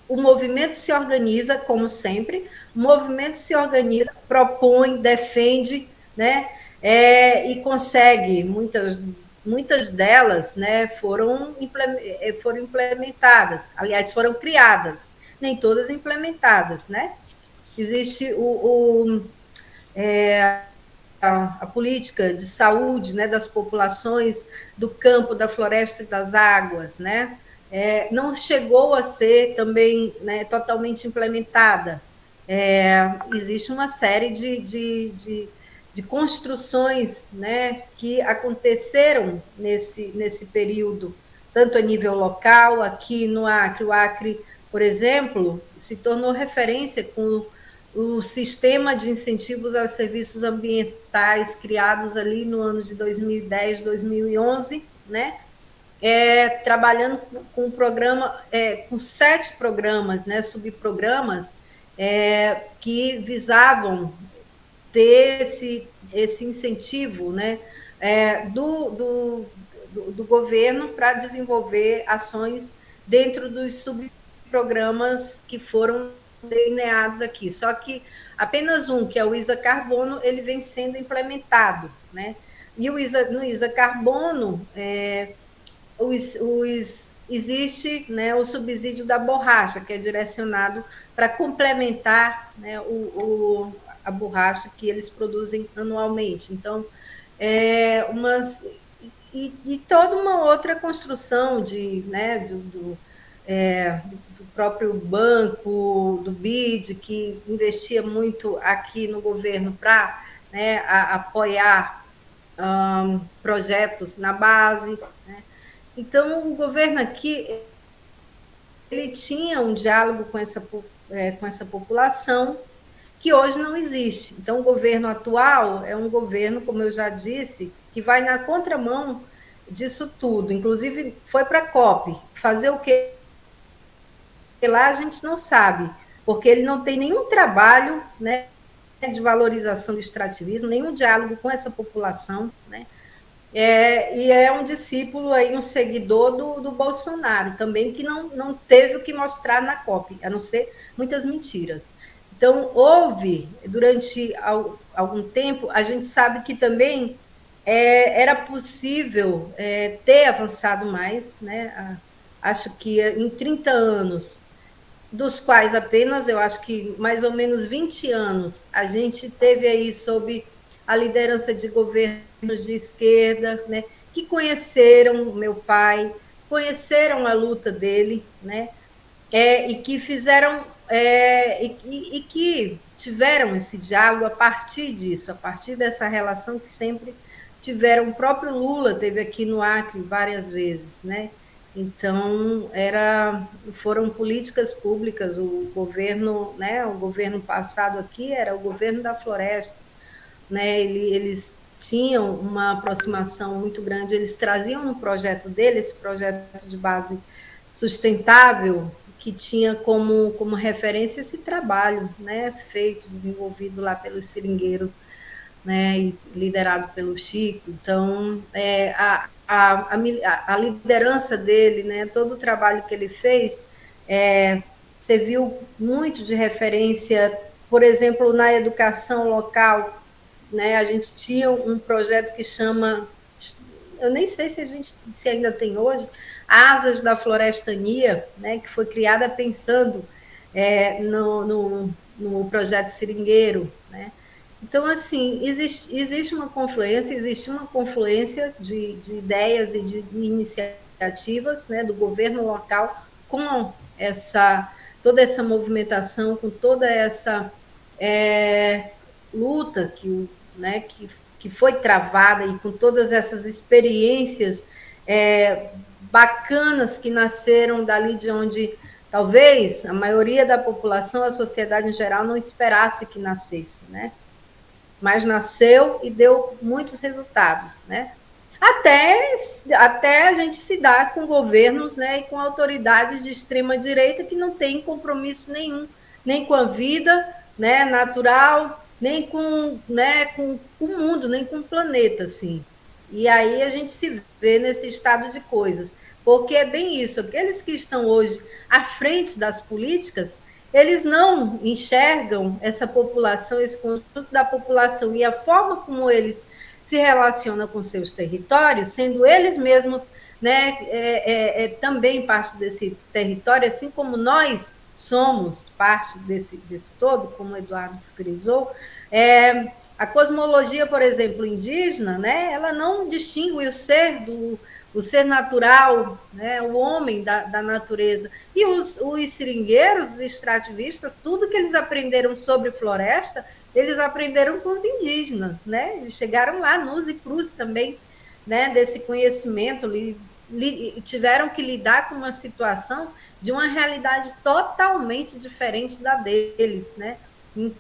O movimento se organiza, como sempre, o movimento se organiza, propõe, defende, né, e consegue, muitas delas, né, foram implementadas, aliás, foram criadas, nem todas implementadas, né? Existe a política de saúde, né, das populações do campo, da floresta e das águas, né? Não chegou a ser também, né, totalmente implementada. Existe uma série de construções, né, que aconteceram nesse período, tanto a nível local, aqui no Acre. O Acre, por exemplo, se tornou referência com o sistema de incentivos aos serviços ambientais criados ali no ano de 2010, 2011, né? Trabalhando com um programa, com 7 programas, né, subprogramas, que visavam ter esse incentivo, né, do governo para desenvolver ações dentro dos subprogramas que foram delineados aqui. Só que apenas um, que é o ISA Carbono, ele vem sendo implementado, né? E no ISA Carbono, existe, né, o subsídio da borracha, que é direcionado para complementar, né, a borracha que eles produzem anualmente. Então, e toda uma outra construção né, do próprio banco, do BID, que investia muito aqui no governo para, né, apoiar projetos na base, né? Então, o governo aqui, ele tinha um diálogo com essa população que hoje não existe. Então, o governo atual é um governo, como eu já disse, que vai na contramão disso tudo. Inclusive, foi para a COP. Fazer o que lá a gente não sabe, porque ele não tem nenhum trabalho, né, de valorização do extrativismo, nenhum diálogo com essa população, né? E é um discípulo, aí, um seguidor do Bolsonaro também, que não teve o que mostrar na COP, a não ser muitas mentiras. Então, houve, durante algum tempo, a gente sabe que também era possível ter avançado mais, né? Acho que em 30 anos, dos quais apenas, eu acho que mais ou menos 20 anos, a gente teve aí sob a liderança de governos de esquerda, né, que conheceram o meu pai, conheceram a luta dele, né, e que fizeram, e que tiveram esse diálogo a partir disso, a partir dessa relação que sempre tiveram. O próprio Lula teve aqui no Acre várias vezes, né? Então, foram políticas públicas. O governo, né, o governo passado aqui era o governo da floresta, né? Eles tinham uma aproximação muito grande, eles traziam no projeto dele, esse projeto de base sustentável, que tinha como referência esse trabalho, né, feito, desenvolvido lá pelos seringueiros, né, e liderado pelo Chico. Então, a liderança dele, né, todo o trabalho que ele fez, serviu muito de referência, por exemplo, na educação local, né, a gente tinha um projeto que chama, eu nem sei se ainda tem hoje, Asas da Florestania, né, que foi criada pensando no projeto Seringueiro, né? Então, assim, existe uma confluência de ideias e de iniciativas, né, do governo local com toda essa movimentação, com toda essa luta né, que foi travada, e com todas essas experiências bacanas que nasceram dali, de onde talvez a maioria da população, a sociedade em geral, não esperasse que nascesse, né? Mas nasceu e deu muitos resultados, né? Até a gente se dar com governos, né, e com autoridades de extrema direita que não têm compromisso nenhum, nem com a vida, né, natural, nem com, né, com o mundo, nem com o planeta, assim. E aí a gente se vê nesse estado de coisas. Porque é bem isso, aqueles que estão hoje à frente das políticas, eles não enxergam essa população, esse conjunto da população e a forma como eles se relacionam com seus territórios, sendo eles mesmos, né, também parte desse território, assim como nós somos parte desse todo, como o Eduardo frisou. A cosmologia, por exemplo, indígena, né, ela não distingue o ser natural, né, o homem da natureza. E os seringueiros, os extrativistas, tudo que eles aprenderam sobre floresta, eles aprenderam com os indígenas, né? Eles chegaram lá, nus e cruz também, né, desse conhecimento, tiveram que lidar com uma situação de uma realidade totalmente diferente da deles, né?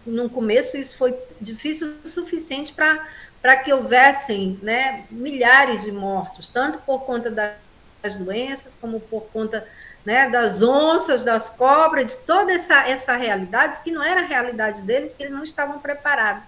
No começo isso foi difícil o suficiente para que houvessem, né, milhares de mortos, tanto por conta das doenças, como por conta, né, das onças, das cobras, de toda essa realidade, que não era a realidade deles, que eles não estavam preparados.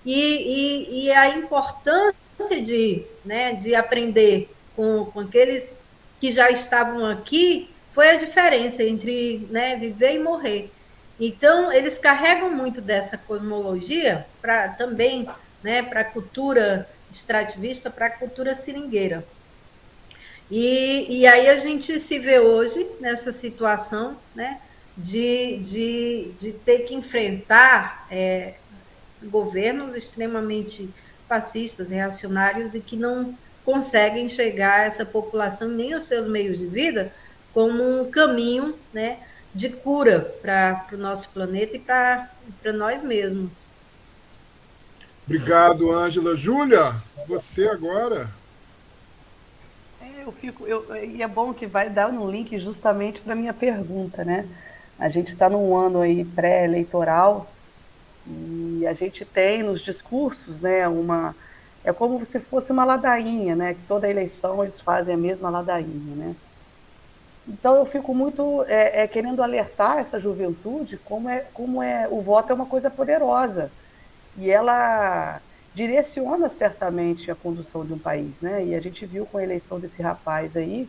E a importância de aprender com aqueles que já estavam aqui foi a diferença entre, né, viver e morrer. Então, eles carregam muito dessa cosmologia para também, né, para a cultura extrativista, para a cultura seringueira. E aí a gente se vê hoje nessa situação, né, de ter que enfrentar governos extremamente fascistas, reacionários e que não conseguem chegar a essa população nem os seus meios de vida como um caminho, né, de cura para o nosso planeta e para nós mesmos. Obrigado, Ângela. Júlia, você agora. E é bom que vai dar um link justamente para a minha pergunta, né? A gente está num ano aí pré-eleitoral e a gente tem nos discursos, né, é como se fosse uma ladainha, né? Que toda eleição eles fazem a mesma ladainha, né? Então eu fico muito querendo alertar essa juventude como o voto é uma coisa poderosa e ela direciona certamente a condução de um país, né? E a gente viu com a eleição desse rapaz aí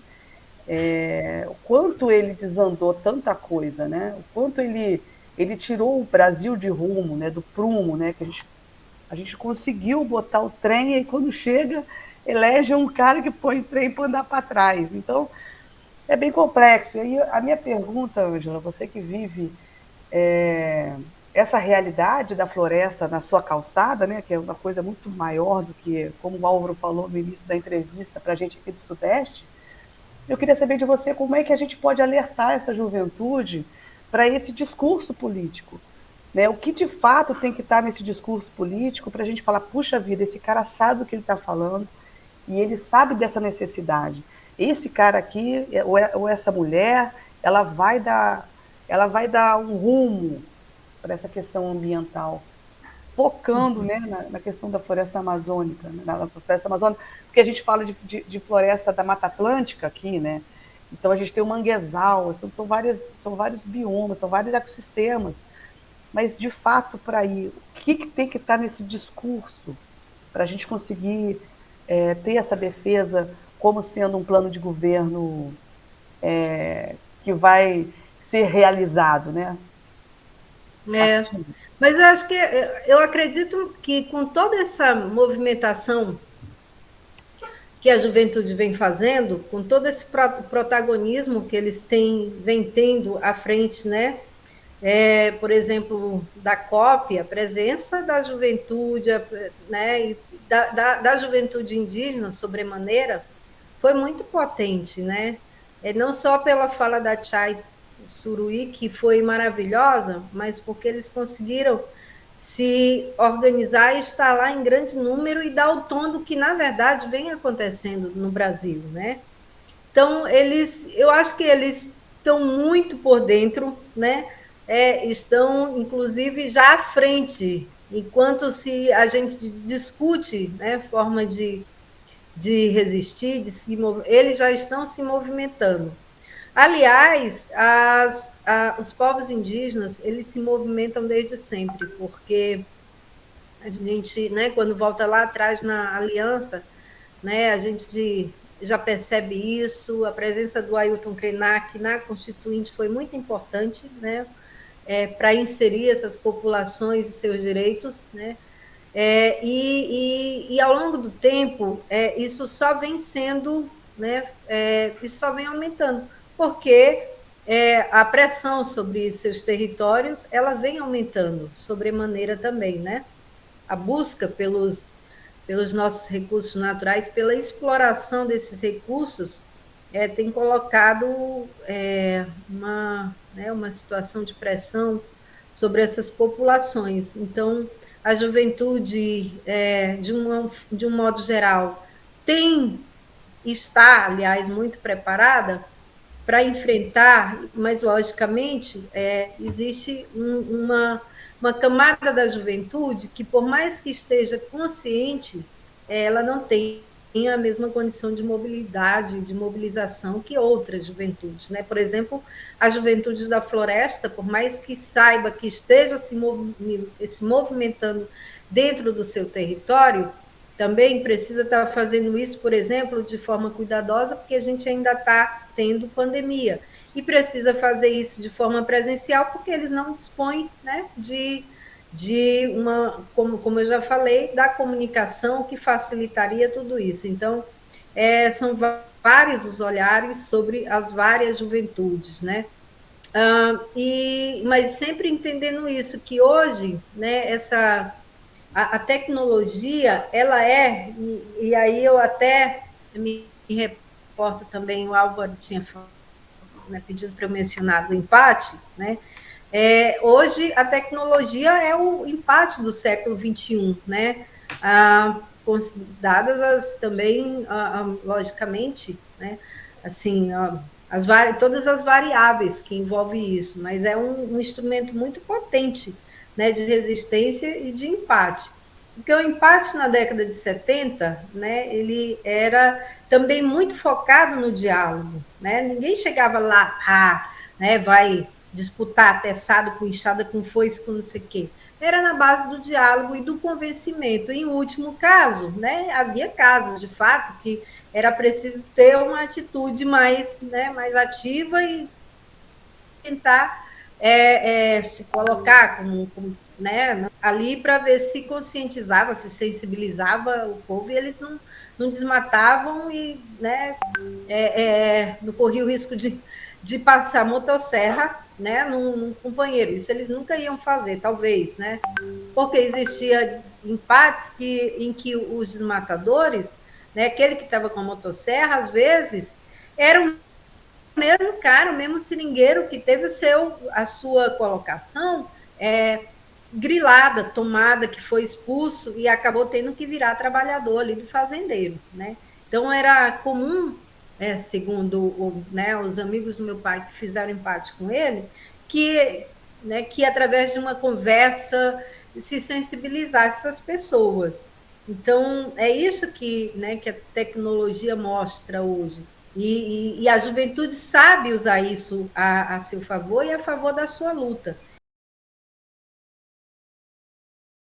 o quanto ele desandou tanta coisa, né? O quanto ele tirou o Brasil de rumo, né? Do prumo, né? Que a gente conseguiu botar o trem e quando chega elege um cara que põe o trem para andar para trás. Então é bem complexo. E aí a minha pergunta, Ângela, você que vive essa realidade da floresta na sua calçada, né, que é uma coisa muito maior do que, como o Álvaro falou no início da entrevista para a gente aqui do Sudeste, eu queria saber de você como é que a gente pode alertar essa juventude para esse discurso político. Né? O que de fato tem que estar nesse discurso político para a gente falar, puxa vida, esse cara sabe o que ele está falando e ele sabe dessa necessidade. Esse cara aqui, ou essa mulher, ela vai dar um rumo para essa questão ambiental, focando, né, na questão da floresta amazônica, né, na floresta amazônica, porque a gente fala de floresta da Mata Atlântica aqui, né? Então a gente tem o manguezal, são vários biomas, são vários ecossistemas, mas de fato para ir, o que tem que estar nesse discurso para a gente conseguir ter essa defesa como sendo um plano de governo que vai ser realizado, né? Mas eu acho que eu acredito que com toda essa movimentação que a juventude vem fazendo, com todo esse protagonismo que eles vêm tendo à frente, né? Por exemplo, da COP, a presença da juventude, né, da juventude indígena, sobremaneira, foi muito potente, né? Não só pela fala da Chay Suruí, que foi maravilhosa, mas porque eles conseguiram se organizar e estar lá em grande número e dar o tom do que, na verdade, vem acontecendo no Brasil, né? Então, eu acho que eles estão muito por dentro, né? Estão, inclusive, já à frente, enquanto se a gente discute, né, forma de resistir, eles já estão se movimentando. Aliás, os povos indígenas, eles se movimentam desde sempre, porque a gente, né, quando volta lá atrás na aliança, né? A gente já percebe isso, a presença do Ailton Krenak na Constituinte foi muito importante, né? Para inserir essas populações e seus direitos, né? E ao longo do tempo, isso só vem sendo, né? Isso só vem aumentando, porque a pressão sobre seus territórios ela vem aumentando sobremaneira também, né? A busca pelos nossos recursos naturais, pela exploração desses recursos, tem colocado uma situação de pressão sobre essas populações. Então, a juventude, de um modo geral, está, aliás, muito preparada para enfrentar, mas, logicamente, existe uma camada da juventude que, por mais que esteja consciente, ela não tem a mesma condição de mobilidade, de mobilização que outras juventudes, né? Por exemplo, a juventude da floresta, por mais que saiba que esteja se movimentando dentro do seu território, também precisa estar fazendo isso, por exemplo, de forma cuidadosa, porque a gente ainda está tendo pandemia. E precisa fazer isso de forma presencial, porque eles não dispõem, né, de uma, como eu já falei, da comunicação que facilitaria tudo isso. Então, são vários os olhares sobre as várias juventudes, né? Mas sempre entendendo isso, que hoje, né, a tecnologia, ela e aí eu até me reporto também, o Álvaro tinha pedido para eu mencionar do empate, né? Hoje a tecnologia é o empate do século XXI, né? Dadas também, logicamente, né? Assim, todas as variáveis que envolvem isso, mas é um instrumento muito potente, né, de resistência e de empate. Porque o empate na década de 70, né, ele era também muito focado no diálogo, né? Ninguém chegava lá, né, vai disputar teçado com enxada, com foice, com não sei o quê. Era na base do diálogo e do convencimento. Em último caso, né, havia casos, de fato, que era preciso ter uma atitude mais, né, mais ativa e tentar se colocar né, ali para ver se conscientizava, se sensibilizava o povo, e eles não desmatavam e, né, não corria o risco de passar motosserra, né, num companheiro. Isso eles nunca iam fazer, talvez, né? Porque existia empates em que os desmatadores, né, aquele que estava com a motosserra, às vezes, era o mesmo cara, o mesmo seringueiro que teve a sua colocação grilada, tomada, que foi expulso e acabou tendo que virar trabalhador ali do fazendeiro, né? Então era comum, segundo né, os amigos do meu pai que fizeram empate com ele, que através de uma conversa se sensibilizasse essas pessoas. Então é isso que a tecnologia mostra hoje. E a juventude sabe usar isso a seu favor e a favor da sua luta.